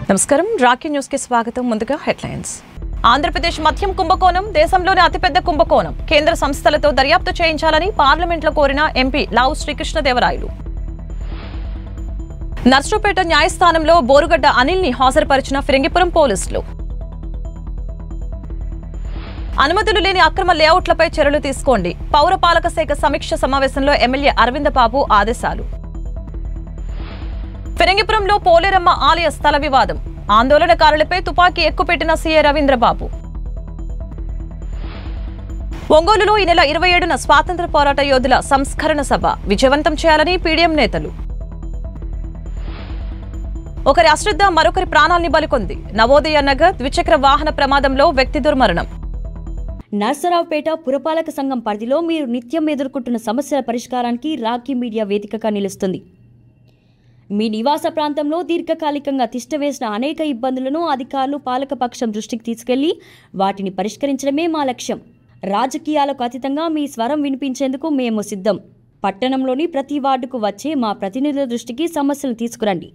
నమస్కారం Rocky news కి స్వాగతం. ముందుగా హెడ్లైన్స్. ఆంధ్రప్రదేశ్ మద్యం కుంభకోణం దేశంలోనే అతిపెద్ద కుంభకోణం. కేంద్ర సంస్థలతో దర్యాప్తు చేయించాలని పార్లమెంట్లో కోరిన ఎంపీ లావు శ్రీకృష్ణదేవరాయలు. నర్సరావుపేట న్యాయస్థానంలో బోరుగడ్డ అనిల్ ని హాజరుపరిచిన ఫిరంగిపురం పోలీసులు. అనుమతులు లేని అక్రమ లేఅవుట్లపై చర్యలు తీసుకోండి. పౌరపాలక శాఖ సమీక్ష సమావేశంలో ఎమ్మెల్యే అరవింద బాబు ఆదేశాలు. ఫిరంగిపురంలో పోలేరమ్మ ఆలయ స్థల వివాదం. ఆందోళనకారులపై తుపాకీ ఎక్కుపెట్టిన సీఏ రవీంద్రబాబు. ఒంగోలులో ఈ నెల 27న స్వాతంత్ర పోరాట యోధుల సంస్కరణ సభ విజయవంతం చేయాలని పీడీఎం నేతలు. ఒకరి అశ్రద్ధ మరొకరి ప్రాణాల్ని బలికొంది. నవోదయ నగర్ ద్విచక్ర వాహన ప్రమాదంలో వ్యక్తి దుర్మరణం. నర్సరావుపేట పురపాలక సంఘం పరిధిలో మీరు నిత్యం ఎదుర్కొంటున్న సమస్యల పరిష్కారానికి రాకీ మీడియా వేదికగా నిలుస్తుంది. మీ నివాస ప్రాంతంలో దీర్ఘకాలికంగా తిష్టవేసిన అనేక ఇబ్బందులను అధికారులు పాలకపక్షం దృష్టికి తీసుకెళ్లి వాటిని పరిష్కరించడమే మా లక్ష్యం. రాజకీయాలకు అతీతంగా మీ స్వరం వినిపించేందుకు మేము సిద్ధం. పట్టణంలోని ప్రతి వార్డుకు వచ్చే మా ప్రతినిధుల దృష్టికి సమస్యలు తీసుకురండి.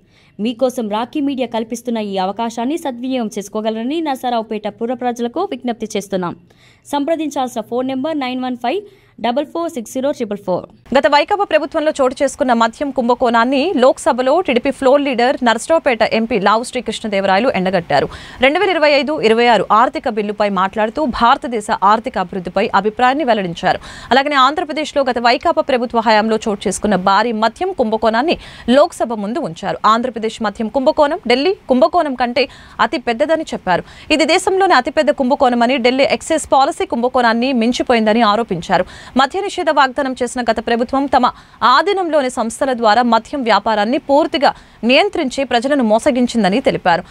మీకోసం రాకీ మీడియా కల్పిస్తున్న ఈ అవకాశాన్ని సద్వినియోగం చేసుకోగలరని నర్సరావుపేట పుర ప్రజలకు విజ్ఞప్తి చేస్తున్నాం. సంప్రదించాల్సిన ఫోన్ నెంబర్ 9154460444. గత వైకాపా ప్రభుత్వంలో చోటు చేసుకున్న మద్యం కుంభకోణాన్ని లోక్సభలో TDP floor leader Narasaraopet MP Lavu Srikrishnadevarayalu ఎండగట్టారు. 2025-26 ఆర్థిక బిల్లుపై మాట్లాడుతూ భారతదేశ ఆర్థిక అభివృద్ధిపై అభిప్రాయాన్ని వెల్లడించారు. అలాగనే ఆంధ్రప్రదేశ్లో గత వైకాపా ప్రభుత్వ హయాంలో చోటు చేసుకున్న భారీ మద్యం కుంభకోణాన్ని లోక్సభ ముందు ఉంచారు. ఆంధ్రప్రదేశ్ మద్యం కుంభకోణం ఢిల్లీ కుంభకోణం కంటే అతి పెద్దదని చెప్పారు. ఇది దేశంలోనే అతిపెద్ద కుంభకోణమని, ఢిల్లీ ఎక్సైజ్ పాలసీ కుంభకోణాన్ని మించిపోయిందని ఆరోపించారు. మద్య నిషేధ వాగ్దానం చేసిన గత ప్రభుత్వం తమ ఆధీనంలోని సంస్థల ద్వారా మద్యం వ్యాపారాన్ని పూర్తిగా నియంత్రించి ప్రజలను మోసగించిందని తెలిపారు.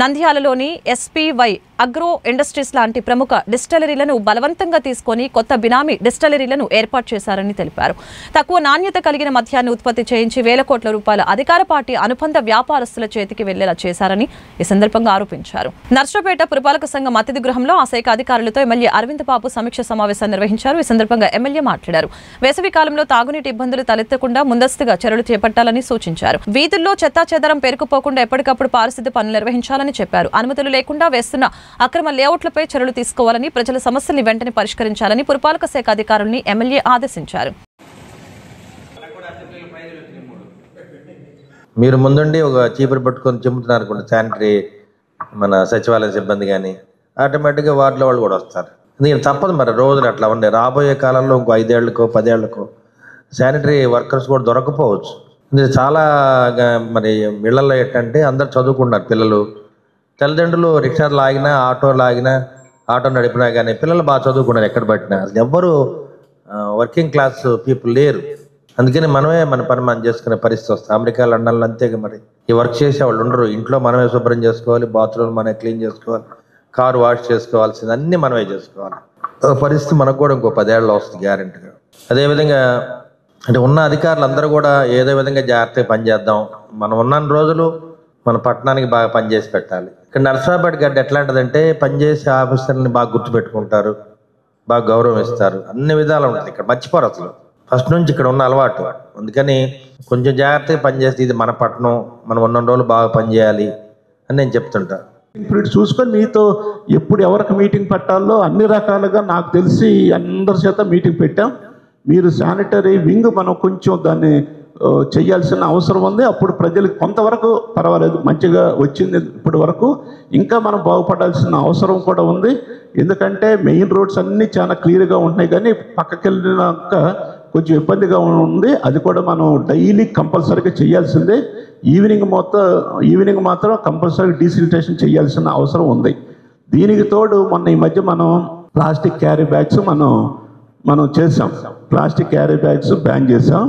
నంద్యాలలోని ఎస్పీవై అగ్రో ఇండస్ట్రీస్ లాంటి ప్రముఖ డిస్టిలరీలను బలవంతంగా తీసుకొని కొత్త బినామీ డిస్టిలరీలను ఏర్పాటు చేశారని తెలిపారు. తక్కువ నాణ్యత కలిగిన మద్యాన్ని ఉత్పత్తి చేయించి వేల కోట్ల రూపాయల అధికార పార్టీ అనుబంధ వ్యాపారస్తుల చేతికి వెళ్లేలా చేశారని ఈ సందర్భంగా ఆరోపించారు. నర్సరావుపేట పురపాలక సంఘం అతిథి గృహంలో ఆ శాఖ అధికారులతో ఎమ్మెల్యే అరవింద బాబు సమీక్ష సమావేశాన్ని నిర్వహించారు. ఈ సందర్భంగా ఎమ్మెల్యే మాట్లాడారు. వేసవి కాలంలో తాగునీటి ఇబ్బందులు తలెత్తకుండా ముందస్తుగా చర్యలు చేపట్టాలని సూచించారు. వీధుల్లో చెత్తాచెదారం పేరుకుపోకుండా ఎప్పటికప్పుడు పారిశుద్ధ్య పనులు నిర్వహించాలని చెప్పారు. అనుమతులు లేకుండా వేస్తున్న అక్రమ లేఅవుట్లపై చర్యలు తీసుకోవాలని, ప్రజల సమస్యల్ని వెంటనే పరిష్కరించాలని పురపాలక శాఖ అధికారుల్ని ఎమ్మెల్యే ఆదేశించారు. మీరు ముందుండి ఒక చీపురు పట్టుకొని చెమ్ముతున్నారు అనుకోండి, శానిటరీ మన సచివాలయ సిబ్బంది కానీ ఆటోమేటిక్గా వార్డులో వాళ్ళు కూడా వస్తారు. నేను తప్పదు మరి రోజులు అట్లా ఉండే. రాబోయే కాలంలో ఇంకో 5 ఏళ్లకో 10 ఏళ్లకో శానిటరీ వర్కర్స్ కూడా దొరకపోవచ్చు. ఇది చాలా మరి ఇళ్లలో ఏంటంటే అందరు చదువుకున్నారు పిల్లలు. తల్లిదండ్రులు రిక్షాలు లాగినా ఆటో నడిపినా కానీ పిల్లలు బాగా చదువుకున్నారు ఎక్కడ పట్టినా. అసలు ఎవ్వరు వర్కింగ్ క్లాస్ పీపుల్ లేరు. అందుకని మనమే మన పని మనం చేసుకునే పరిస్థితి వస్తుంది. అమెరికా లండన్లో అంతేగా మరి ఈ వర్క్ చేసే వాళ్ళు ఉండరు. ఇంట్లో మనమే శుభ్రం చేసుకోవాలి, బాత్రూమ్ మనమే క్లీన్ చేసుకోవాలి, కారు వాష్ చేసుకోవాల్సింది అన్నీ మనమే చేసుకోవాలి. పరిస్థితి మనకు కూడా ఇంకో 10 ఏళ్ళలో వస్తుంది గ్యారెంటీగా. అదేవిధంగా అంటే ఉన్న అధికారులు అందరూ కూడా ఏదో విధంగా జాగ్రత్తగా పనిచేద్దాం. మనం ఉన్న రోజులు మన పట్టణానికి బాగా పనిచేసి పెట్టాలి. ఇక్కడ నర్సరావుపేట గడ్డ ఎట్లాంటిదంటే పనిచేసే ఆఫీసర్ని బాగా గుర్తుపెట్టుకుంటారు, బాగా గౌరవం ఇస్తారు, అన్ని విధాలు ఉంటుంది. ఇక్కడ మర్చిపోరు అసలు ఫస్ట్ నుంచి ఇక్కడ ఉన్న అలవాటు. అందుకని కొంచెం జాగ్రత్తగా పనిచేస్తే ఇది మన పట్టణం, మనం ఉన్న రోజులు బాగా పనిచేయాలి అని నేను చెప్తుంటా. ఇప్పుడు చూసుకొని మీతో ఎప్పుడు ఎవరికి మీటింగ్ పెట్టాలో అన్ని రకాలుగా నాకు తెలిసి అందరి చేత మీటింగ్ పెట్టాం. మీరు శానిటరీ వింగ్ మనం కొంచెం దాన్ని చేయాల్సిన అవసరం ఉంది. అప్పుడు ప్రజలకు కొంతవరకు పర్వాలేదు, మంచిగా వచ్చింది. ఇప్పటి వరకు ఇంకా మనం బాగుపడాల్సిన అవసరం కూడా ఉంది. ఎందుకంటే మెయిన్ రోడ్స్ అన్నీ చాలా క్లియర్గా ఉంటున్నాయి, కానీ పక్కకి వెళ్ళినాక కొంచెం ఇబ్బందిగా ఉంది. అది కూడా మనం డైలీ కంపల్సరీగా చేయాల్సిందే. ఈవినింగ్ మాత్రం కంపల్సరీ డీసిల్టేషన్ చేయాల్సిన అవసరం ఉంది. దీనికి తోడు మొన్న ఈ మధ్య మనం ప్లాస్టిక్ క్యారీ బ్యాగ్స్ మనం చేసాం. ప్లాస్టిక్ క్యారీ బ్యాగ్స్ బ్యాన్ చేసాం,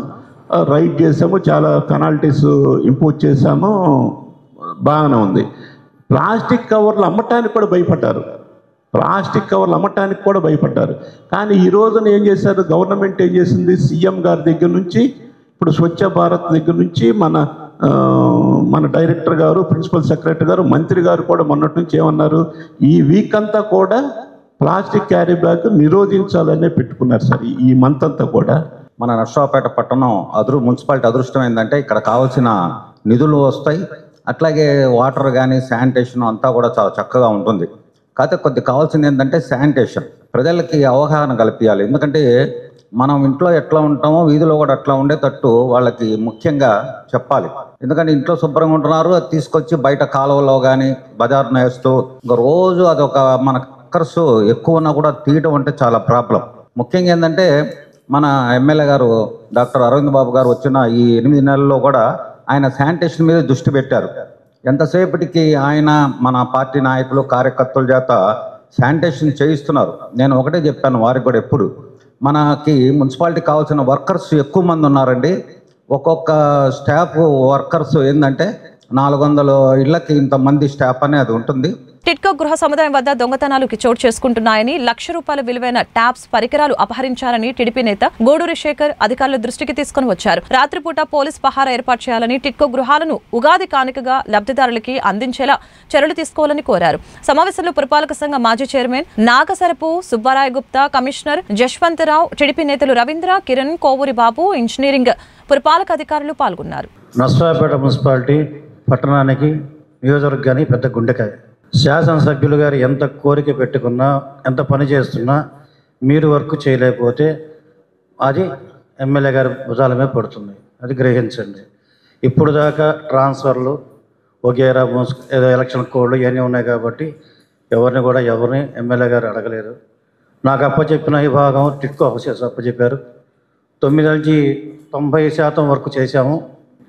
రైడ్ చేసాము, చాలా పెనాల్టీస్ ఇంపోజ్ చేసాము, బాగానే ఉంది. ప్లాస్టిక్ కవర్లు అమ్మటానికి కూడా భయపడ్డారు. కానీ ఈ రోజున ఏం చేశారు, గవర్నమెంట్ ఏం చేసింది, సీఎం గారి దగ్గర నుంచి ఇప్పుడు స్వచ్ఛ భారత్ దగ్గర నుంచి మన డైరెక్టర్ గారు, ప్రిన్సిపల్ సెక్రటరీ గారు, మంత్రి గారు కూడా మొన్నటి నుంచి ఏమన్నారు, ఈ వీక్ అంతా కూడా ప్లాస్టిక్ క్యారీ బ్యాగ్ నిరోధించాలనే పెట్టుకున్నారు సార్. ఈ మంత్ అంతా కూడా మన నర్సరావుపేట పట్టణం మున్సిపాలిటీ అదృష్టం ఏంటంటే ఇక్కడ కావాల్సిన నిధులు వస్తాయి, అట్లాగే వాటర్ కానీ శానిటేషన్ అంతా కూడా చాలా చక్కగా ఉంటుంది. కాకపోతే కొద్ది కావాల్సింది ఏంటంటే శానిటేషన్, ప్రజలకి అవగాహన కల్పించాలి. ఎందుకంటే మనం ఇంట్లో ఎట్లా ఉంటామో వీధిలో కూడా అట్లా ఉండేటట్టు వాళ్ళకి ముఖ్యంగా చెప్పాలి. ఎందుకంటే ఇంట్లో శుభ్రంగా ఉంటున్నారు, అది తీసుకొచ్చి బయట కాలువలో కానీ బజార్న వేస్తూ ఇంకా రోజు అదొక మన అక్కర్స్ ఎక్కువ ఉన్నా కూడా తీయటం అంటే చాలా ప్రాబ్లం. ముఖ్యంగా ఏంటంటే మన ఎమ్మెల్యే గారు డాక్టర్ అరవింద్ బాబు గారు వచ్చిన ఈ 8 నెలల్లో కూడా ఆయన శానిటేషన్ మీద దృష్టి పెట్టారు. ఎంతసేపటికి ఆయన మన పార్టీ నాయకులు కార్యకర్తల చేత శానిటేషన్ చేయిస్తున్నారు. నేను ఒకటే చెప్పాను వారికి కూడా, ఎప్పుడు మనకి మున్సిపాలిటీ కావాల్సిన వర్కర్స్ ఎక్కువ మంది ఉన్నారండి. ఒక్కొక్క స్టాఫ్ వర్కర్స్ ఏంటంటే 400 ఇళ్లకి ఇంతమంది స్టాఫ్ అనేది ఉంటుంది. టిట్కో గృహ సముదాయం వద్ద దొంగతనాలకు చోటు చేసుకుంటున్నాయని, ₹1,00,000 విలువైన ట్యాబ్స్ పరికరాలు అపహరించారని టీడీపీ నేత గూడూరి శేఖర్ అధికారుల దృష్టికి తీసుకుని వచ్చారు. రాత్రిపూట పోలీస్ పహారా ఏర్పాటు చేయాలని, టిట్కో గృహాలను ఉగాది కానుకగా లబ్ధిదారులకి అందించేలా చర్యలు తీసుకోవాలని కోరారు. సమావేశంలో పురపాలక సంఘ మాజీ chairman Nagasarapu Subbaraya Gupta, commissioner Jaswantharao, TDP నేతలు రవీంద్ర, కిరణ్, కోవూరి బాబు, ఇంజనీరింగ్ పురపాలక అధికారులు పాల్గొన్నారు. నర్సరావుపేట మున్సిపాలిటీ పట్టణానికి నియోజకవర్గానికి పెద్ద గుండెకాయ. శాసనసభ్యులు గారు ఎంత కోరిక పెట్టుకున్నా, ఎంత పని చేస్తున్నా మీరు వర్క్ చేయలేకపోతే అది ఎమ్మెల్యే గారి భుజాల మీద పడుతుంది. అది గ్రహించండి. ఇప్పుడు దాకా ట్రాన్స్ఫర్లు వగేరా ఏదో ఎలక్షన్ కోడ్లు ఇవన్నీ ఉన్నాయి కాబట్టి ఎవరిని ఎమ్మెల్యే గారు అడగలేరు. నాకు అప్పచెప్పిన విభాగం టిట్కో హౌసెస్ అప్పచెప్పారు. 9 నుంచి 90% వర్క్ చేశాము.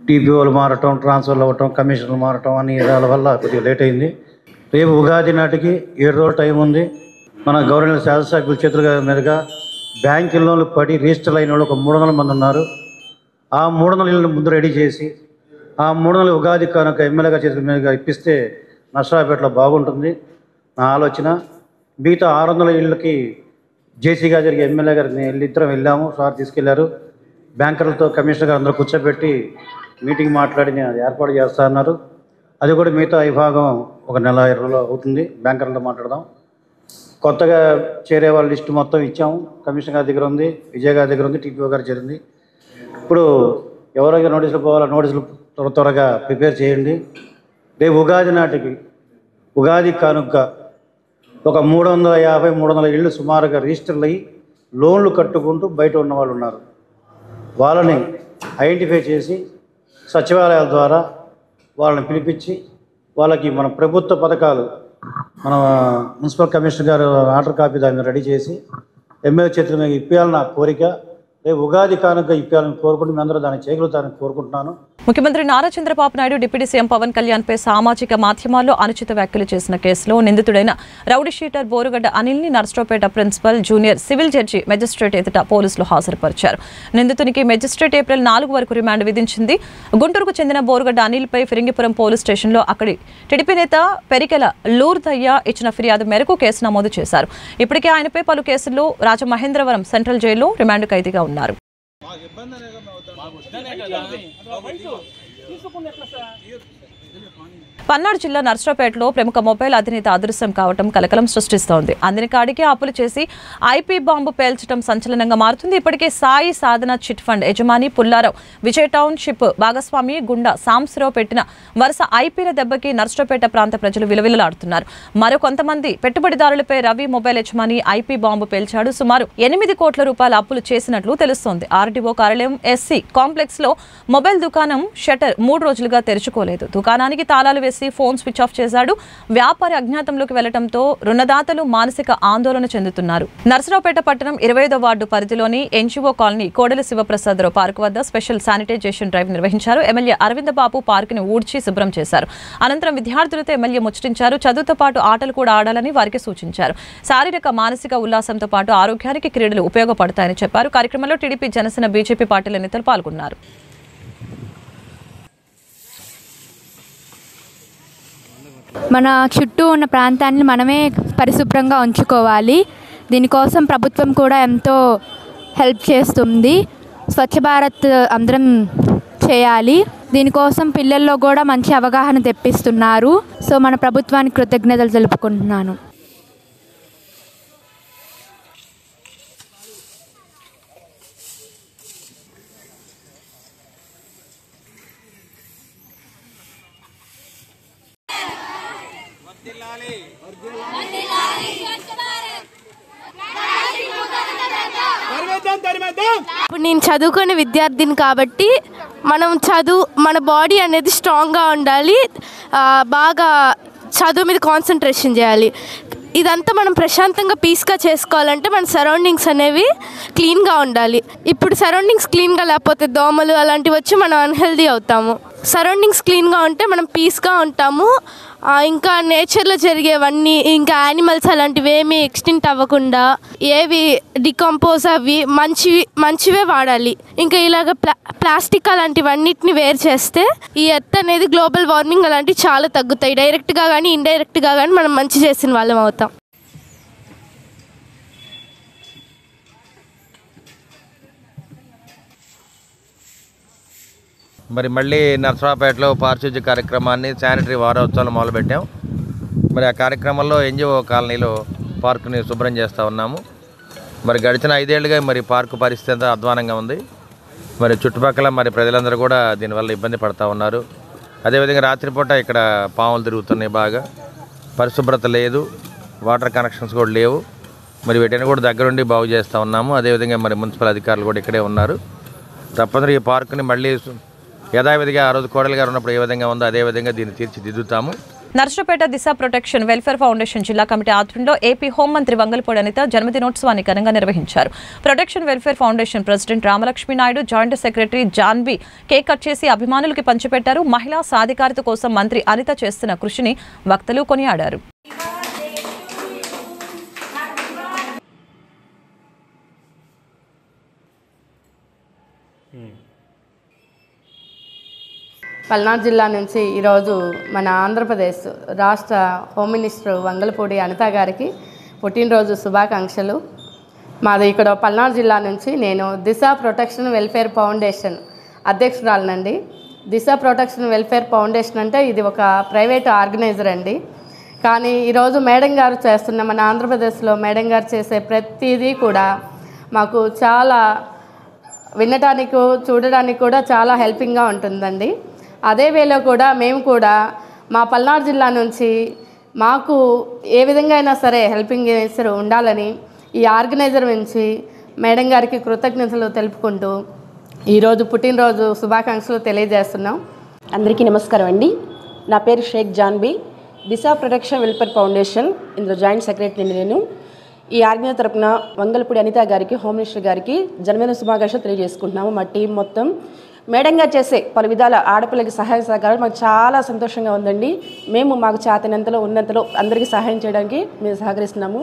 టీపీఓలు మారటం, ట్రాన్స్ఫర్లు అవ్వటం, కమిషన్లు మారటం అన్ని విధాల వల్ల కొద్దిగా లేట్ అయింది. రేపు ఉగాది నాటికి 7 రోజులు టైం ఉంది. మన గవర్నమెంట్ శాసనసభ్యుల చేతుల మీదుగా బ్యాంకు లోన్లు పడి రిజిస్టర్ అయిన వాళ్ళు ఒక 300 మంది ఉన్నారు. ఆ 300 ఇళ్ళని ముందు రెడీ చేసి ఆ 300 ఉగాది కనుక ఎమ్మెల్యేగా చేతుల మీదుగా ఇప్పిస్తే నర్సరావుపేటలో బాగుంటుంది నా ఆలోచన. మిగతా 600 ఇళ్ళకి జేసీగా జరిగే ఎమ్మెల్యే గారిని ఇద్దరం వెళ్ళాము. సార్ తీసుకెళ్లారు. బ్యాంకర్లతో కమిషనర్ గారు అందరూ కూర్చోబెట్టి మీటింగ్ మాట్లాడి నేను అది ఏర్పాటు చేస్తా అన్నారు. అది కూడా మిగతా విభాగం ఒక నెల 20 రోజులు అవుతుంది. బ్యాంకర్లతో మాట్లాడదాం. కొత్తగా చేరే వాళ్ళ లిస్టు మొత్తం ఇచ్చాము. కమిషనర్ గారి దగ్గర ఉంది, విజయ్ గారి దగ్గర ఉంది, టీపీఓ గారి దగ్గర ఉంది. ఇప్పుడు ఎవరైనా నోటీసులు పోవాలో నోటీసులు త్వరగా ప్రిపేర్ చేయండి. రేపు ఉగాది నాటికి ఉగాది కానుక ఒక 350-300 ఇళ్ళు సుమారుగా రిజిస్టర్లు అయ్యి లోన్లు కట్టుకుంటూ బయట ఉన్న వాళ్ళు ఉన్నారు. వాళ్ళని ఐడెంటిఫై చేసి సచివాలయాల ద్వారా వాళ్ళని పిలిపించి వాళ్ళకి మన ప్రభుత్వ పథకాలు మన మున్సిపల్ కమిషనర్ గారు ఆర్డర్ కాపీ దాన్ని రెడీ చేసి ఎమ్మెల్యే చేతుల మీద ఇప్పించాలని నా కోరిక. రేపు ఉగాది కానుక ఇప్పించాలని కోరుకుంటూ మీ అందరూ దాన్ని చేయగలుగుతారని కోరుకుంటున్నాను. ముఖ్యమంత్రి నారా చంద్రబాబు నాయుడు డిప్యూటీ సీఎం పవన్ కళ్యాణ్ పై సామాజిక మాధ్యమాల్లో అనుచిత వ్యాఖ్యలు చేసిన కేసులో నిందితుడైన రౌడీ షీటర్ బోరుగడ్డ అనిల్ ని Narasaraopet principal junior civil judge magistrate ఎదుట పోలీసులు హాజరుపరిచారు. నిందితునికి మెజిస్ట్రేట్ ఏప్రిల్ 4 వరకు రిమాండ్ విధించింది. గుంటూరుకు చెందిన బోరుగడ్డ అనిల్ పై ఫిరింగిపురం పోలీస్ స్టేషన్లో అక్కడి టీడీపీ నేత పెరికెల లూర్దయ్య ఇచ్చిన ఫిర్యాదు మేరకు కేసు నమోదు చేశారు. ఇప్పటికే ఆయనపై పలు కేసుల్లో రాజమహేంద్రవరం సెంట్రల్ జైల్లో రిమాండ్ ఖైదీగా ఉన్నారు. పల్నాడు జిల్లా నర్సరావుపేటలో ప్రముఖ మొబైల్ అధినేత అదృశ్యం కావడం కలకలం సృష్టిస్తోంది. అందిన కాడికి అప్పులు చేసి ఐపీ బాంబు పేల్చడం సంచలనంగా మారుతుంది. ఇప్పటికే సాయి సాధన చిట్ ఫండ్ యజమాని పుల్లారావు, విజయ్ టౌన్షిప్ భాగస్వామి గుండా సాంసరావు పెట్టిన వరుస ఐపీల దెబ్బకి నర్సరావుపేట ప్రాంత ప్రజలు విలవిలలాడుతున్నారు. మరో కొంతమంది పెట్టుబడిదారులపై రవి మొబైల్ యజమాని ఐపీ బాంబు పేల్చాడు. సుమారు 8 కోట్ల రూపాయల అప్పులు చేసినట్లు తెలుస్తోంది. ఆర్డీఓ కార్యాలయం ఎస్సీ కాంప్లెక్స్ లో మొబైల్ దుకాణం షట్టర్ 3 రోజులుగా తెరుచుకోలేదు. దుకాణానికి తాళాలు వేసి ఫోన్ స్విచ్ ఆఫ్ చేశాడు. వ్యాపారి అజ్ఞాతంలోకి వెళ్లడంతో రుణదాతలు మానసిక ఆందోళన చెందుతున్నారు. నర్సరావుపేట పట్టణం 25వ వార్డు పరిధిలోని NGO colony Kodela Sivaprasadarao park వద్ద స్పెషల్ శానిటైజేషన్ డ్రైవ్ నిర్వహించారు. ఎమ్మెల్యే అరవింద్ బాబు పార్క్ ని ఊడ్చి శుభ్రం చేశారు. అనంతరం విద్యార్థులతో ఎమ్మెల్యే ముచ్చటించారు. చదువుతో పాటు ఆటలు కూడా ఆడాలని వారికి సూచించారు. శారీరక మానసిక ఉల్లాసంతో పాటు ఆరోగ్యానికి క్రీడలు ఉపయోగపడతాయని చెప్పారు. కార్యక్రమంలో టీడీపీ, జనసేన, బీజేపీ పార్టీల నేతలు పాల్గొన్నారు. మన చుట్టూ ఉన్న ప్రాంతాన్ని మనమే పరిశుభ్రంగా ఉంచుకోవాలి. దీనికోసం ప్రభుత్వం కూడా ఎంతో హెల్ప్ చేస్తుంది. స్వచ్ఛ భారత్ అందరం చేయాలి. దీనికోసం పిల్లల్లో కూడా మంచి అవగాహన తెప్పిస్తున్నారు. సో మన ప్రభుత్వానికి కృతజ్ఞతలు తెలుపుకుంటున్నాను. ఇప్పుడు నేను చదువుకునే విద్యార్థిని కాబట్టి మన బాడీ అనేది స్ట్రాంగ్గా ఉండాలి, బాగా చదువు మీద కాన్సన్ట్రేషన్ చేయాలి. ఇదంతా మనం ప్రశాంతంగా పీస్గా చేసుకోవాలంటే మన సరౌండింగ్స్ అనేవి క్లీన్గా ఉండాలి. ఇప్పుడు సరౌండింగ్స్ క్లీన్గా లేకపోతే దోమలు అలాంటివి వచ్చి మనం అన్హెల్దీ అవుతాము. సరౌండింగ్స్ క్లీన్గా ఉంటే మనం పీస్గా ఉంటాము. ఇంకా నేచర్లో జరిగేవన్నీ, ఇంకా యానిమల్స్ అలాంటివి ఏమి ఎక్స్టింక్ట్ అవ్వకుండా, ఏవి డికంపోజ్ అవి మంచివే వాడాలి. ఇంకా ఇలాగ ప్లాస్టిక్ అలాంటివన్నిటిని వేరు చేస్తే ఈ ఎర్త్ అనేది గ్లోబల్ వార్మింగ్ అలాంటివి చాలా తగ్గుతాయి. డైరెక్ట్గా కానీ ఇండైరెక్ట్గా కానీ మనం మంచి చేసిన వాళ్ళం అవుతాం. మరి మళ్ళీ నర్సరావుపేటలో పారిశుద్ధ్య కార్యక్రమాన్ని శానిటరీ వారోత్సవాలు మొదలుపెట్టాం. మరి ఆ కార్యక్రమంలో ఎన్జిఓ కాలనీలో పార్కుని శుభ్రం చేస్తూ ఉన్నాము. మరి గడిచిన 5 ఏళ్ళుగా మరి పార్కు పరిస్థితి అంతా అధ్వానంగా ఉంది. మరి చుట్టుపక్కల మరి ప్రజలందరూ కూడా దీనివల్ల ఇబ్బంది పడుతూ ఉన్నారు. అదేవిధంగా రాత్రిపూట ఇక్కడ పాములు తిరుగుతున్నాయి, బాగా పరిశుభ్రత లేదు, వాటర్ కనెక్షన్స్ కూడా లేవు. మరి వీటిని కూడా దగ్గరుండి బాగు చేస్తూ ఉన్నాము. అదేవిధంగా మరి మున్సిపల్ అధికారులు కూడా ఇక్కడే ఉన్నారు. తప్పనిసరి ఈ పార్కుని మళ్ళీ యథావిధిగా ఆ రోజు కోడలి గారు ఉన్నప్పుడు ఏ విధంగా ఉందో అదేవిధంగా దీన్ని తీర్చిదిద్దుతాము. Narasaraopet Disha protection welfare foundation జిల్లా కమిటీ ఆధ్వర్యంలో ఏపీ హోంమంత్రి వంగలపూడి అనిత జన్మదినోత్సవాన్ని ఘనంగా నిర్వహించారు. Protection welfare foundation president Ramalakshmi Naidu, joint secretary Janvi cake cut చేసి అభిమానులకి పంచిపెట్టారు. మహిళా సాధికారత కోసం మంత్రి అనిత చేస్తున్న కృషిని వక్తలు కొనియాడారు. పల్నాడు జిల్లా నుంచి ఈరోజు మన ఆంధ్రప్రదేశ్ రాష్ట్ర హోమ్ మినిస్టర్ వంగలపూడి అనిత గారికి పుట్టినరోజు శుభాకాంక్షలు. మాది ఇక్కడ పల్నాడు జిల్లా నుంచి నేను దిశ ప్రొటెక్షన్ వెల్ఫేర్ ఫౌండేషన్ అధ్యక్షురాలనండి. దిశ ప్రొటెక్షన్ వెల్ఫేర్ ఫౌండేషన్ అంటే ఇది ఒక ప్రైవేట్ ఆర్గనైజర్ అండి. కానీ ఈరోజు మేడం గారు చేస్తున్న, మన ఆంధ్రప్రదేశ్లో మేడం గారు చేసే ప్రతిదీ కూడా మాకు చాలా వినడానికి చూడడానికి కూడా చాలా హెల్పింగ్గా ఉంటుందండి. అదే వేళ కూడా మేము కూడా మా పల్నాడు జిల్లా నుంచి మాకు ఏ విధంగా అయినా సరే హెల్పింగ్ నేచర్ ఉండాలని ఈ ఆర్గనైజర్ నుంచి మేడం గారికి కృతజ్ఞతలు తెలుపుకుంటూ ఈరోజు పుట్టినరోజు శుభాకాంక్షలు తెలియజేస్తున్నాం. అందరికీ నమస్కారం అండి. నా పేరు షేక్ జాన్బీ, దిశ ప్రొటెక్షన్ వెల్ఫేర్ ఫౌండేషన్ ఇందులో జాయింట్ సెక్రటరీని నేను. ఈ ఆర్గనైజర్ తరపున వంగలపూడి అనిత గారికి, హోమ్ మినిస్టర్ గారికి జన్మదిన శుభాకాంక్షలు తెలియజేసుకుంటున్నాము. మా టీం మొత్తం మేడం గారు చేసే పలు విధాల ఆడపిల్లకి సహాయ సహకారాలు మాకు చాలా సంతోషంగా ఉందండి. మేము మాకు చేతనంతలో ఉన్నంతలో అందరికీ సహాయం చేయడానికి మేము సహకరిస్తున్నాము.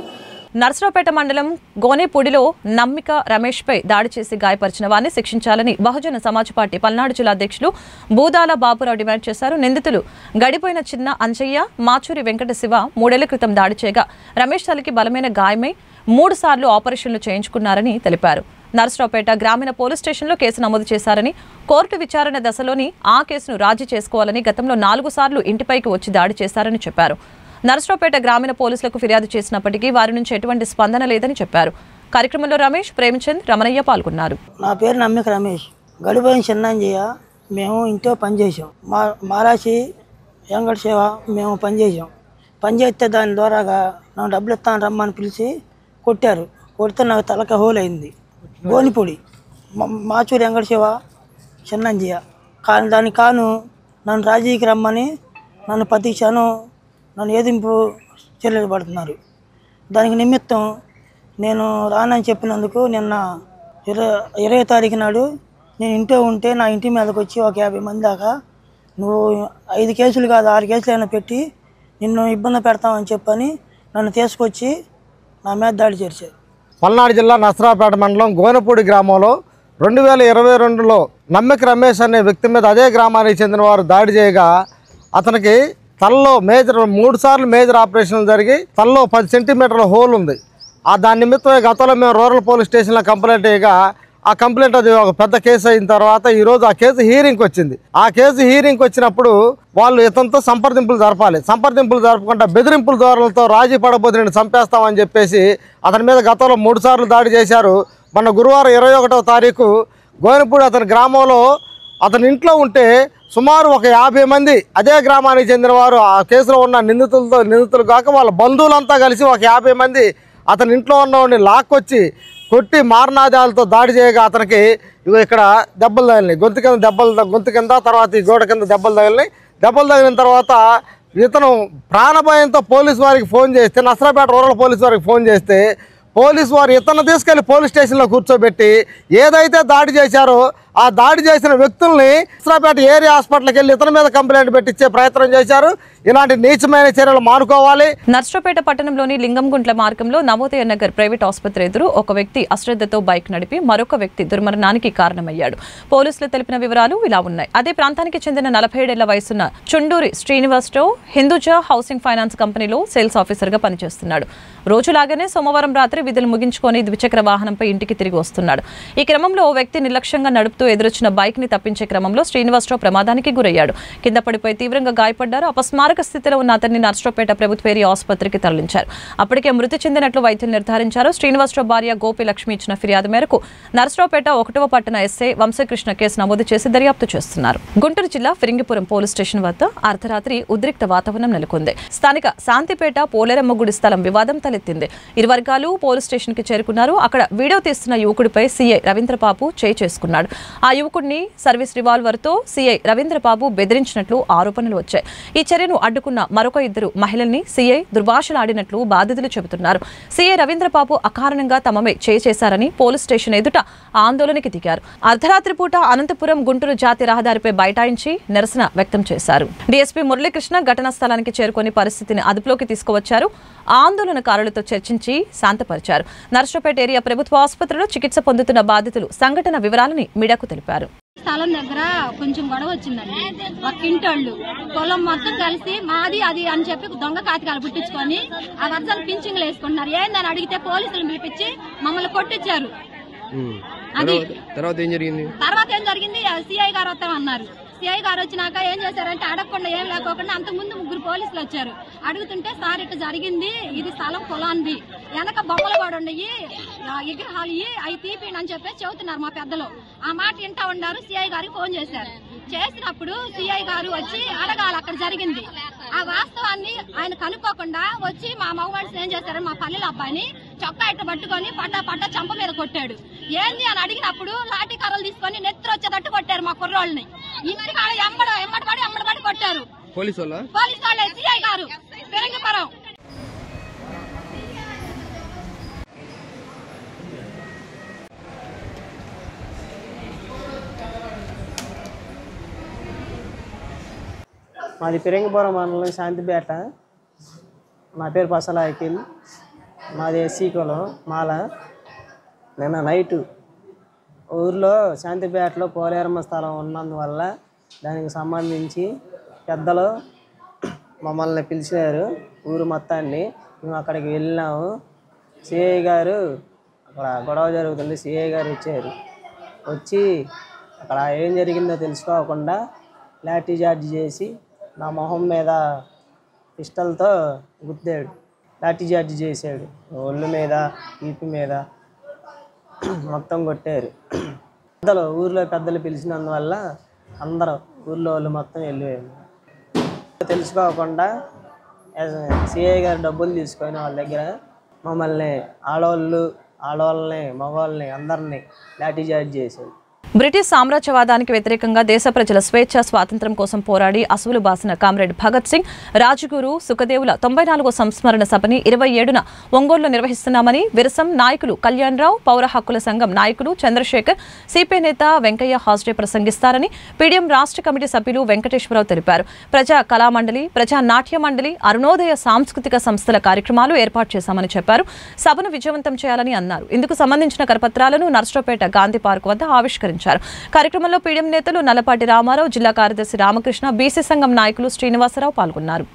నర్సరావుపేట మండలం గోనేపూడిలో నమ్మిక రమేష్పై దాడి చేసి గాయపరిచిన వారిని శిక్షించాలని బహుజన సమాజ్ పార్టీ పల్నాడు జిల్లా అధ్యక్షులు బూదాల బాపురావు డిమాండ్ చేశారు. నిందితులు గడిపోయిన చిన్న అంజయ్య, మాచూరి వెంకట శివ 3 ఏళ్ల క్రితం దాడి చేయగా రమేష్ తలకి బలమైన గాయమై 3 సార్లు ఆపరేషన్లు చేయించుకున్నారని తెలిపారు. నర్సరావుపేట గ్రామీణ పోలీస్ స్టేషన్లో కేసు నమోదు చేశారని, కోర్టు విచారణ దశలోని ఆ కేసును రాజీ చేసుకోవాలని గతంలో 4 సార్లు ఇంటిపైకి వచ్చి దాడి చేశారని చెప్పారు. నర్సరావుపేట గ్రామీణ పోలీసులకు ఫిర్యాదు చేసినప్పటికీ వారి నుంచి ఎటువంటి స్పందన లేదని చెప్పారు. కార్యక్రమంలో రమేష్, ప్రేమచంద్, రమణయ్య పాల్గొన్నారు. నా పేరు నమ్మిక రమేష్. గడిపోయిన చిన్నంజయ్య మేము ఇంట్లో పనిచేసాం. మారాసి వెంకట సేవ మేము పనిచేసాం. పనిచేస్తే దాని ద్వారాగా నాకు డబ్బులు ఇస్తాను రమ్మని పిలిచి కొట్టారు. కొడితే నాకు తలక హోల్ అయింది. గోనిపొడి మాచూరి వెంకట సేవ చిన్నంజయ్య కానీ దానికి కాను నన్ను రాజీకి రమ్మని నన్ను ప్రతి క్షణం నన్ను ఏదింపు చర్యలు పడుతున్నారు. దానికి నిమిత్తం నేను రానని చెప్పినందుకు నిన్న 20వ తారీఖు నాడు నేను ఇంట్లో ఉంటే నా ఇంటి మీదకి వచ్చి ఒక 50 మంది దాకా నువ్వు 5 కేసులు కాదు 6 కేసులు అయినా పెట్టి నిన్ను ఇబ్బంది పెడతామని చెప్పని నన్ను తీసుకొచ్చి నా మీద దాడి చేశారు. పల్నాడు జిల్లా నర్సరావుపేట మండలం గోనపూడి గ్రామంలో 2022లో నమ్మిక రమేష్ అనే వ్యక్తి మీద అదే గ్రామానికి చెందిన వారు దాడి చేయగా అతనికి తలలో 3 సార్లు మేజర్ ఆపరేషన్లు జరిగి తలలో 10 సెంటీమీటర్ల హోల్ ఉంది. దాని నిమిత్తమే గతంలో మేము రూరల్ పోలీస్ స్టేషన్లో కంప్లైంట్ చేయగా ఆ కంప్లైంట్ అది ఒక పెద్ద కేసు అయిన తర్వాత ఈరోజు ఆ కేసు హీరింగ్కి వచ్చింది. ఆ కేసు హీరింగ్కి వచ్చినప్పుడు వాళ్ళు ఇతనితో సంప్రదింపులు జరపాలి. సంప్రదింపులు జరపకుండా బెదిరింపుల ధోరణులతో రాజీ పడబోతే నేను చంపేస్తామని చెప్పేసి అతని మీద గతంలో 3 సార్లు దాడి చేశారు. మొన్న గురువారం 21వ తారీఖు గోనపూడి అతని గ్రామంలో అతని ఇంట్లో ఉంటే సుమారు ఒక 50 మంది అదే గ్రామానికి చెందినవారు ఆ కేసులో ఉన్న నిందితులు కాక వాళ్ళ బంధువులంతా కలిసి ఒక 50 మంది అతని ఇంట్లో ఉన్నవాడిని లాక్కొచ్చి కొట్టి మారణాదాలతో దాడి చేయగా అతనికి ఇక్కడ దెబ్బలు తగిలినాయి, గొంతు కింద తర్వాత ఈ గోడ కింద దెబ్బలు తగిలిన తర్వాత ఇతను ప్రాణభయంతో పోలీసు వారికి ఫోన్ చేస్తే, నసరాపేట రూరల్ పోలీసు వారికి ఫోన్ చేస్తే పోలీసు వారు ఇతను తీసుకెళ్లి పోలీస్ స్టేషన్లో కూర్చోబెట్టి ఏదైతే దాడి చేశారో ఆ దాడి చేసిన వ్యక్తుల్ని నసరాపేట ఏరియా హాస్పిటల్కి వెళ్ళి ఇతని మీద కంప్లైంట్ పెట్టించే ప్రయత్నం చేశారు. ఇలాంటి నీచమైన చర్యలు మానుకోవాలి. నర్సరావుపేట పట్టణంలోని లింగంగుంట్ల మార్గంలో నవోదయ నగర్ ప్రైవేట్ ఆసుపత్రి ఎదురు ఒక వ్యక్తి అశ్రద్ధతో బైక్ నడిపి మరొక వ్యక్తి దుర్మరణానికి కారణమయ్యాడు. పోలీసులు తెలిపిన వివరాలు ఇలా ఉన్నాయి. అదే ప్రాంతానికి చెందిన 47 ఏళ్ల వయసున్న చుండూరి శ్రీనివాసరావు హిందూజా హౌసింగ్ ఫైనాన్స్ కంపెనీలో సేల్స్ ఆఫీసర్గా పనిచేస్తున్నాడు. రోజులాగానే సోమవారం రాత్రి విధులు ముగించుకొని ద్విచక్ర వాహనంపై ఇంటికి తిరిగి వస్తున్నాడు. ఈ క్రమంలో ఓ వ్యక్తి నిర్లక్ష్యంగా నడుపుతూ ఎదురొచ్చిన బైక్ ని తప్పించే క్రమంలో శ్రీనివాసరావు ప్రమాదానికి గురయ్యాడు. కింద పడిపోయి తీవ్రంగా గాయపడ్డారు. అపస్మారక స్థితిలో ఉన్న అతన్ని నర్సరావుపేట ప్రభుత్వ ఏరియా ఆసుపత్రికి తరలించారు. అప్పటికే మృతి చెందినట్లు వైద్యులు నిర్ధారించారు. శ్రీనివాసరావు భార్య గోపిలక్ష్మి ఇచ్చిన ఫిర్యాదు మేరకు నర్సరావుపేట 1వ పట్టణ ఎస్ఐ వంశకృష్ణ కేసు నమోదు చేసి దర్యాప్తు చేస్తున్నారు. గుంటూరు జిల్లా ఫిరింగిపురం పోలీస్ స్టేషన్ వద్ద అర్ధరాత్రి ఉద్రిక్త వాతావరణం నెలకొంది. స్థానిక శాంతిపేట పోలేరమ్మ గుడి స్థలం వివాదం తలెత్తింది. ఇరు వర్గాలు పోలీస్ స్టేషన్ కి చేరుకున్నారు. అక్కడ వీడియో తీస్తున్న యువకుడిపై సీఐ రవీంద్రబాబు చేయి చేసుకున్నాడు. ఆ యువకుడిని సర్వీస్ రివాల్వర్ తో సీఐ రవీంద్రబాబు బెదిరించినట్లు ఆరోపణలు వచ్చాయి. ఈ చర్యను అడ్డుకున్న మరొక 2 మహిళల్ని సీఐ దుర్భాషలాడినట్లు బాధితులు చెబుతున్నారు. సీఐ రవీంద్రబాబు అకారణంగా తమమే చేయి చేశారని పోలీస్ స్టేషన్ ఎదుట ఆందోళనకి దిగారు. అర్ధరాత్రి పూట అనంతపురం గుంటూరు జాతీయ రహదారిపై బైఠాయించి నిరసన వ్యక్తం చేశారు. డీఎస్పీ మురళీకృష్ణ ఘటనా స్థలానికి చేరుకొని పరిస్థితిని అదుపులోకి తీసుకువచ్చారు. ఆందోళనకారులతో చర్చించి శాంతపరిచారు. నర్సరావుపేట ఏరియా ప్రభుత్వ ఆసుపత్రిలో చికిత్స పొందుతున్న బాధితులు సంఘటన వివరాలని మీడియాకు తెలిపారు. స్థలం దగ్గర కొంచెం గొడవ వచ్చిందండి. ఒక ఇంటోళ్ళు పొలం మొత్తం కలిసి మాది అది అని చెప్పి దొంగ కాతికాలు పుట్టించుకొని ఆ వర్షాలు పింఛింగ్లు వేసుకుంటున్నారు. ఏందని అడిగితే పోలీసులు పిలిపించి మమ్మల్ని కొట్టించారు. అది తర్వాత ఏం జరిగింది సిఐ గారు వస్తామన్నారు. సిఐ గారు వచ్చినాక ఏం చేశారంటే అడగకుండా ఏం లేకోకుండా అంతకుముందు 3 పోలీసులు వచ్చారు. అడుగుతుంటే సార్ ఇట్లా జరిగింది, ఇది స్థలం పొలాంది, వెనక బొమ్మలు కూడా ఉన్నాయి, విగ్రహాలు అవి తీపిని అని చెప్పేసి చెబుతున్నారు మా పెద్దలు. ఆ మాట వింటా ఉన్నారు. సిఐ గారికి ఫోన్ చేశారు. చేసినప్పుడు సిఐ గారు వచ్చి అడగాలి అక్కడ జరిగింది. ఆ వాస్తవాన్ని ఆయన కనుక్కోకుండా వచ్చి మా మగవాళ్ళు ఏం చేశారు, మా పల్లెల అబ్బాయిని చొక్కా ఇట్ట పట్టుకొని పట్టా చంప మీద కొట్టాడు. ఏంది అని అడిగినప్పుడు లాఠీ కర్రలు తీసుకొని నెత్తురు వచ్చేటట్టు కొట్టారు మా కుర్రోళ్ళని. ఇంటి కాడ ఎమ్మడబడి కొట్టారు పోలీసు వాళ్ళే. సిఐ గారు ఫిరంగిపురం. మాది ఫిరంగిపురం మండలం శాంతిపేట. నా పేరు పసల అఖిల్. మాది ఎస్సీ కులం మాల. నిన్న నైటు ఊర్లో శాంతిపేటలో పోలేరమ్మ స్థలం ఉన్నందువల్ల దానికి సంబంధించి పెద్దలు మమ్మల్ని పిలిచారు, ఊరు మొత్తాన్ని. మేము అక్కడికి వెళ్ళినాము. సిఐ గారు అక్కడ గొడవ జరుగుతుంది. సిఐ గారు వచ్చి అక్కడ ఏం జరిగిందో తెలుసుకోకుండా లాఠీ చార్జ్ చేసి నా మొహం మీద పిస్టల్తో గుద్దాడు. లాఠీ చార్జ్ చేశాడు. ఒళ్ళు మీద, వీపు మీద మొత్తం కొట్టారు. ఊర్లో పెద్దలు పిలిచినందువల్ల అందరూ ఊర్లో వాళ్ళు మొత్తం వెళ్ళిపోయారు. తెలుసుకోకుండా సిఐ గారు డబ్బులు తీసుకొని వాళ్ళ దగ్గర మమ్మల్ని ఆడవాళ్ళని మగవాళ్ళని అందరినీ లాఠీ చార్జ్ చేశారు. బ్రిటిష్ సామ్రాజ్యవాదానికి వ్యతిరేకంగా దేశ ప్రజల స్వేచ్ఛ స్వాతంత్ర్యం కోసం పోరాడి అసువులు బాసిన కామ్రేడ్ భగత్ సింగ్, రాజగురు, సుఖదేవుల 94వ సంస్మరణ సభని 27న ఒంగోలులో నిర్వహిస్తున్నామని విరసం నాయకులు కళ్యాణరావు, పౌర హక్కుల సంఘం నాయకులు చంద్రశేఖర్, సిపిఐ నేత వెంకయ్య హాస్డే ప్రసంగిస్తారని పీడీఎం రాష్ట్ర కమిటీ సభ్యులు వెంకటేశ్వరరావు తెలిపారు. ప్రజా కళామండలి, ప్రజా నాట్య మండలి, అరుణోదయ సాంస్కృతిక సంస్థల కార్యక్రమాలు ఏర్పాటు చేశామని చెప్పారు. సభను విజయవంతం చేయాలని అన్నారు. ఇందుకు సంబంధించిన కరపత్రాలను నర్సరావుపేట గాంధీ పార్క్ వద్ద ఆవిష్కరించారు. కార్యక్రమంలో పీడీఎం నేతలు నల్లపాటి రామారావు, జిల్లా కార్యదర్శి రామకృష్ణ, బీసీ సంఘం నాయకులు శ్రీనివాసరావు పాల్గొన్నారు.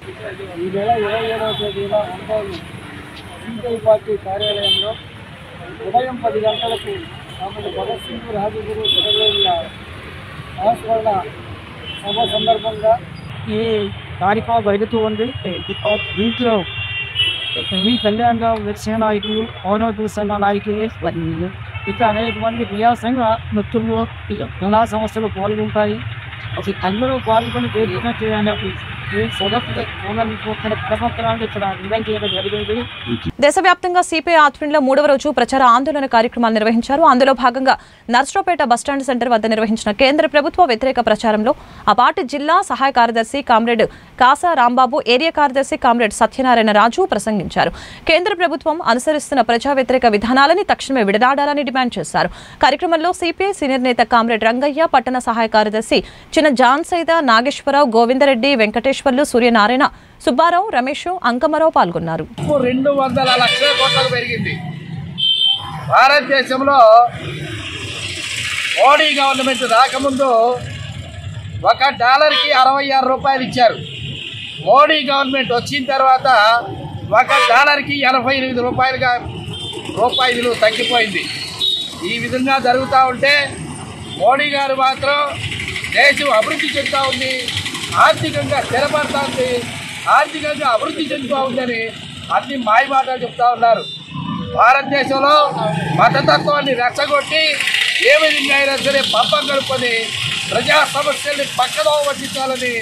ఈ నెల 27వ తేదీన ఒంగోలు సిపిఐ పార్టీ కార్యాలయంలో ఉదయం 10 గంటలకు కామెడీ భగత్ సింగ్, రాజగురు, సుఖదేవుల సంస్మరణ సభ సందర్భంగా ఈ కార్యక్రమం జరుగుతూ ఉంది. దీంట్లో కళ్యాణరావు, విరస నాయకులు, పౌరవ సంఘ నాయకులు, ఇట్లా అనేక మంది క్రియాశంగ నృత్యంలో కళా సంస్థలు పాల్గొంటాయి. అసలు అందరూ పాల్గొని దేశవ్యాప్తంగా సిపిఐ ఆధ్వర్యంలో 3వ రోజు ప్రచార ఆందోళన కార్యక్రమాలు నిర్వహించారు. అందులో భాగంగా నర్సరావుపేట బస్టాండ్ సెంటర్ వద్ద నిర్వహించిన కేంద్ర ప్రభుత్వ వ్యతిరేక ప్రచారంలో ఆ పార్టీ జిల్లా సహాయ కార్యదర్శి కామ్రేడ్ కాసా రాంబాబు, ఏరియా కార్యదర్శి కామ్రేడ్ సత్యనారాయణ రాజు ప్రసంగించారు. కేంద్ర ప్రభుత్వం అనుసరిస్తున్న ప్రజా వ్యతిరేక విధానాలని తక్షణమే విడనాడాలని డిమాండ్ చేశారు. కార్యక్రమంలో సిపిఐ సీనియర్ నేత కామ్రేడ్ రంగయ్య, పట్టణ సహాయ కార్యదర్శి చిన్న జాన్ సైద, నాగేశ్వరరావు, గోవిందరెడ్డి, వెంకటేశ్వర్లు, సూర్యనారాయణ, సుబ్బారావు, రమేష్, అంకమరావు పాల్గొన్నారు. 200 లక్షల కోట్లకు పెరిగింది. భారతదేశంలో మోడీ గవర్నమెంట్ రాకముందు $1కి 66 రూపాయలు ఇచ్చారు. మోడీ గవర్నమెంట్ వచ్చిన తర్వాత $1కి 88 రూపాయలు విలువ తగ్గిపోయింది. ఈ విధంగా జరుగుతూ ఉంటే మోడీ గారు మాత్రం దేశం అభివృద్ధి చెందుతూ ఉంది, ఆర్థికంగా స్థిరపడతా ఉంది, ఆర్థికంగా అభివృద్ధి చెందుతూ ఉందని అన్ని మాయమాటలు చెప్తా ఉన్నారు. భారతదేశంలో మతతత్వాన్ని రెచ్చగొట్టి ఏ విధంగా అయినా సరే పబ్బం కలుపుకొని ప్రజా సమస్యల్ని పక్కదో పట్టించాలని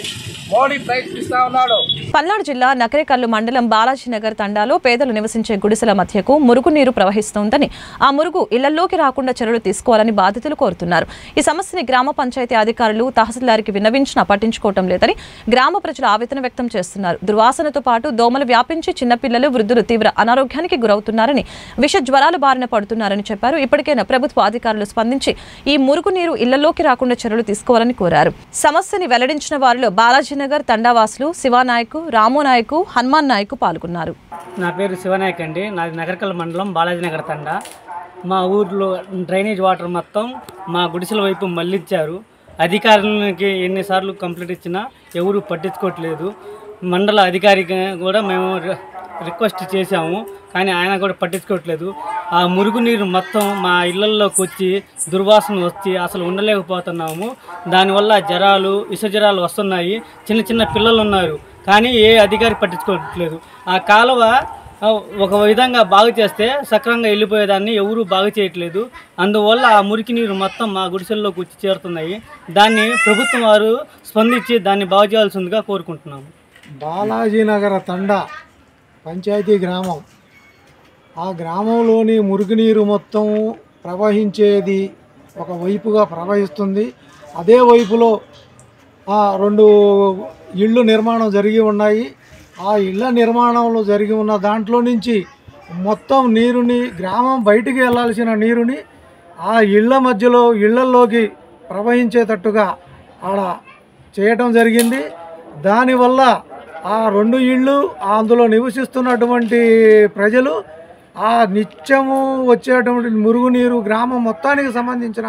మోడీ ప్రయత్నిస్తా ఉన్నాడు. పల్నాడు జిల్లా నకరేకల్లు మండలం బాలాజీనగర్ తండాలో పేదలు నివసించే గుడిసెల మధ్యకు మురుగునీరు ప్రవహిస్తోందని, ఆ మురుగు ఇళ్లలోకి రాకుండా చర్యలు తీసుకోవాలని బాధితులు కోరుతున్నారు. ఈ సమస్యని గ్రామ పంచాయతీ అధికారులు తహసీల్దార్కి విన్నవించినా పట్టించుకోవటం లేదని గ్రామ ప్రజలు ఆవేదన వ్యక్తం చేస్తున్నారు. దుర్వాసనతో పాటు దోమలు వ్యాపించి చిన్నపిల్లలు, వృద్ధులు తీవ్ర అనారోగ్యానికి గురవుతున్నారని, విష జ్వరాల బారిన పడుతున్నారని చెప్పారు. ఇప్పటికైనా ప్రభుత్వ అధికారులు స్పందించి ఈ మురుగునీరు ఇళ్లలోకి రాకుండా చర్యలు తీసుకోవాలని కోరారు. సమస్యని వెల్లడించిన వారిలో బాలాజీనగర్ తండావాసులు శివానాయకు, రామోనాయకు, హనుమాన్ నాయకు పాల్గొన్నారు. నా పేరు శివనాయక్ అండి. నాది నగరకల్ మండలం బాలాజీనగర్ తండా. మా ఊర్లో డ్రైనేజ్ వాటర్ మొత్తం మా గుడిసెల వైపు మళ్ళించారు. అధికారులకి ఎన్నిసార్లు కంప్లైంట్ ఇచ్చినా ఎవరు పట్టించుకోవట్లేదు. మండల అధికారికి కూడా మేము రిక్వెస్ట్ చేశాము, కానీ ఆయన కూడా పట్టించుకోవట్లేదు. ఆ మురుగునీరు మొత్తం మా ఇళ్లల్లోకి వచ్చి దుర్వాసన వచ్చి అసలు ఉండలేకపోతున్నాము. దానివల్ల జ్వరాలు, విష జ్వరాలు వస్తున్నాయి. చిన్న చిన్న పిల్లలు ఉన్నారు, కానీ ఏ అధికారి పట్టించుకోవట్లేదు. ఆ కాలువ ఒక విధంగా బాగు చేస్తే సక్రమంగా వెళ్ళిపోయేదాన్ని ఎవరూ బాగు చేయట్లేదు. అందువల్ల ఆ మురికి నీరు మొత్తం మా గుడిసెల్లోకి వచ్చి చేరుతున్నాయి. దాన్ని ప్రభుత్వం వారు స్పందించి దాన్ని బాగు చేయాల్సిందిగా కోరుకుంటున్నాము. బాలాజీనగర తండా పంచాయతీ గ్రామం. ఆ గ్రామంలోని మురుగునీరు మొత్తం ప్రవహించేది ఒక వైపుగా ప్రవహిస్తుంది. అదే వైపులో 2 ఇళ్ళు నిర్మాణం జరిగి ఉన్నాయి. ఆ ఇళ్ళ నిర్మాణంలో జరిగి ఉన్న దాంట్లో నుంచి మొత్తం నీరుని, గ్రామం బయటికి వెళ్ళాల్సిన నీరుని ఆ ఇళ్ళ మధ్యలో ఇళ్లల్లోకి ప్రవహించేటట్టుగా ఆడ చేయటం జరిగింది. దానివల్ల ఆ 2 ఇళ్ళు, అందులో నివసిస్తున్నటువంటి ప్రజలు ఆ నిత్యము వచ్చేటువంటి మురుగునీరు, గ్రామం మొత్తానికి సంబంధించిన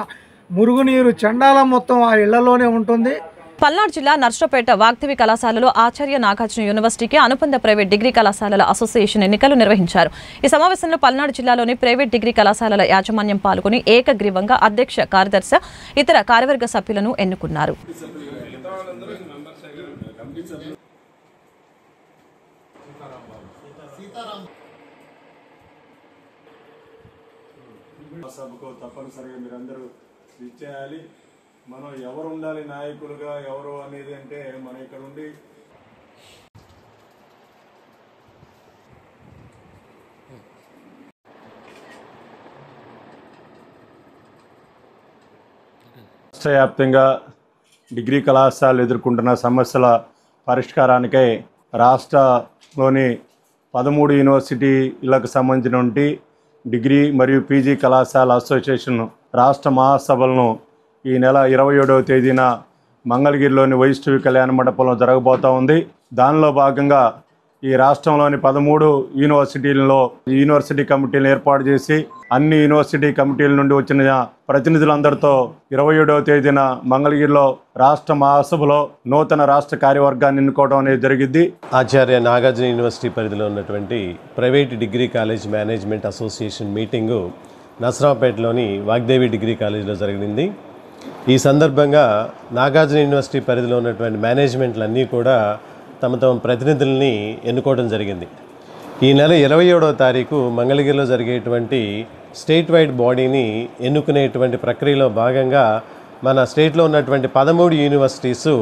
మురుగునీరు చండాలం మొత్తం ఆ ఇళ్లలోనే ఉంటుంది. పల్నాడు జిల్లా నర్సరావుపేట వాగ్దేవి కళాశాలలో ఆచార్య నాగార్జున యూనివర్సిటీకి అనుబంధ ప్రైవేట్ డిగ్రీ కళాశాలల అసోసియేషన్ ఎన్నికలు నిర్వహించారు. ఈ సమావేశంలో పల్నాడు జిల్లాలోని ప్రైవేట్ డిగ్రీ కళాశాలల యాజమాన్యం పాల్గొని ఏకగ్రీవంగా అధ్యక్ష, కార్యదర్శి, ఇతర కార్యవర్గ సభ్యులను ఎన్నుకున్నారు. సభకు తప్పనిసరిగా మీరందరూ ఇచ్చేయాలి. మనం ఎవరు ఉండాలి నాయకులుగా, ఎవరు అనేది అంటే మనం ఇక్కడ ఉండి రాష్ట్ర వ్యాప్తంగా డిగ్రీ కళాశాలలు ఎదుర్కొంటున్న సమస్యల పరిష్కారానికై రాష్ట్రంలోని 13 యూనివర్సిటీలకు సంబంధించినటువంటి డిగ్రీ మరియు పీజీ కళాశాల అసోసియేషన్ రాష్ట్ర మహాసభలను ఈ నెల 27వ తేదీన మంగళగిరిలోని వైష్ణవి కళ్యాణ మండపంలో జరగబోతూ ఉంది. దానిలో భాగంగా ఈ రాష్ట్రంలోని 13 యూనివర్సిటీలలో యూనివర్సిటీ కమిటీలను ఏర్పాటు చేసి అన్ని యూనివర్సిటీ కమిటీల నుండి వచ్చిన ప్రతినిధులందరితో 27వ తేదీన మంగళగిరిలో రాష్ట్ర మహాసభలో నూతన రాష్ట్ర కార్యవర్గాన్ని ఎన్నుకోవడం అనేది జరిగింది. ఆచార్య నాగార్జున యూనివర్సిటీ పరిధిలో ఉన్నటువంటి private degree college management association meeting నర్సరావుపేటలోని వాగ్దేవి డిగ్రీ కాలేజీలో జరిగింది. ఈ సందర్భంగా నాగార్జున యూనివర్సిటీ పరిధిలో ఉన్నటువంటి మేనేజ్మెంట్లన్నీ కూడా తమ ప్రతినిధుల్ని ఎన్నుకోవడం జరిగింది. ఈ నెల 27వ తారీఖు మంగళగిరిలో జరిగేటువంటి స్టేట్ వైడ్ బాడీని ఎన్నుకునేటువంటి ప్రక్రియలో భాగంగా మన స్టేట్లో ఉన్నటువంటి 13 యూనివర్సిటీస్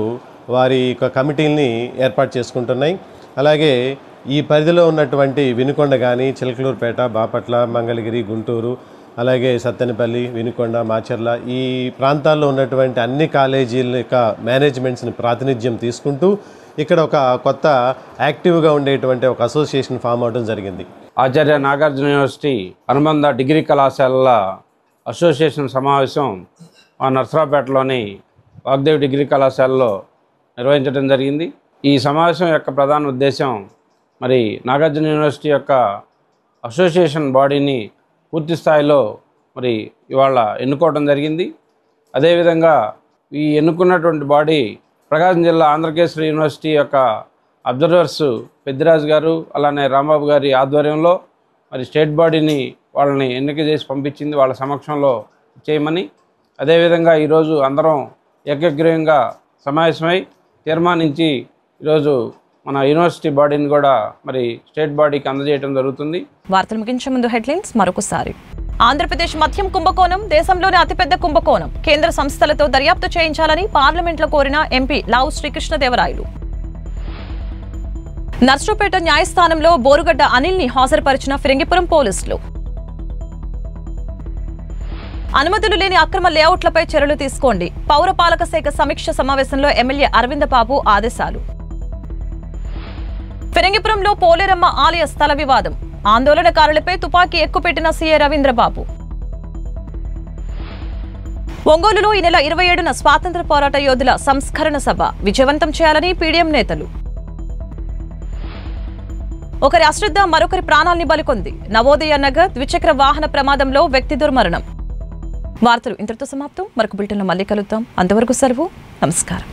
వారి యొక్క కమిటీల్ని ఏర్పాటు చేసుకుంటున్నాయి. అలాగే ఈ పరిధిలో ఉన్నటువంటి వినుకొండ కానీ, చిలకలూరుపేట, బాపట్ల, మంగళగిరి, గుంటూరు, అలాగే సత్తెనపల్లి, వినుకొండ, మాచర్ల ఈ ప్రాంతాల్లో ఉన్నటువంటి అన్ని కాలేజీల యొక్క మేనేజ్మెంట్స్ని ప్రాతినిధ్యం తీసుకుంటూ ఇక్కడ ఒక కొత్త యాక్టివ్గా ఉండేటువంటి ఒక అసోసియేషన్ ఫామ్ అవడం జరిగింది. ఆచార్య నాగార్జున యూనివర్సిటీ అనుబంధ డిగ్రీ కళాశాలల అసోసియేషన్ సమావేశం నర్సరావుపేటలోని వాగ్దేవి డిగ్రీ కళాశాలలో నిర్వహించడం జరిగింది. ఈ సమావేశం యొక్క ప్రధాన ఉద్దేశం మరి నాగార్జున యూనివర్సిటీ యొక్క అసోసియేషన్ బాడీని పూర్తి స్థాయిలో మరి ఇవాళ ఎన్నుకోవడం జరిగింది. అదేవిధంగా ఈ ఎన్నుకున్నటువంటి బాడీ ప్రకాశం జిల్లా ఆంధ్రకేశ్వరి యూనివర్సిటీ యొక్క అబ్జర్వర్స్ పెద్దిరాజు గారు అలానే రాంబాబు గారి ఆధ్వర్యంలో మరి స్టేట్ బాడీని వాళ్ళని ఎన్నిక చేసి పంపించింది వాళ్ళ సమక్షంలో చేయమని. అదేవిధంగా ఈరోజు అందరం ఏకగ్రీవంగా సమావేశమై తీర్మానించి ఈరోజు మన యూనివర్సిటీ బాడీని కూడా మరి స్టేట్ బాడీకి అందజేయడం జరుగుతుంది. వార్తలు ముగించే ముందు హెడ్లైన్స్ మరొకసారి. ఆంధ్రప్రదేశ్ మద్యం కుంభకోణం దేశంలోనే అతిపెద్ద కుంభకోణం. కేంద్ర సంస్థలతో దర్యాప్తు చేయించాలని పార్లమెంట్లో కోరిన ఎంపీ లావు శ్రీకృష్ణదేవరాయలు. నర్సరావుపేట న్యాయస్థానంలో బోరుగడ్డ అనిల్ని హాజరుపరిచిన ఫిరంగిపురం పోలీసులు. అనుమతులు లేని అక్రమ లేఅవుట్లపై చర్యలు తీసుకోండి. పౌరపాలక శాఖ సమీక్ష సమావేశంలో ఎమ్మెల్యే అరవింద బాబు ఆదేశాలు. ఫిరంగిపురంలో పోలేరమ్మ ఆలయ స్థల వివాదం. ఆందోళనకారులపై తుపాకీ ఎక్కుపెట్టిన సీఏ రవీంద్రబాబు. ఒంగోలులో ఈ నెల 27న స్వాతంత్ర పోరాట యోధుల సంస్కరణ సభ విజయవంతం చేయాలని పీడీఎం నేతలు. ఒకరి అశ్రద్ధ మరొకరి ప్రాణాల్ని బలికొంది. నవోదయ నగర్ ద్విచక్ర వాహన ప్రమాదంలో వ్యక్తి దుర్మరణం. వార్తలు ఇంతటితో సమాప్తం. మరొక బులెటిన్లో మళ్ళీ కలుద్దాం. అంతవరకు సెలవు. నమస్కారం.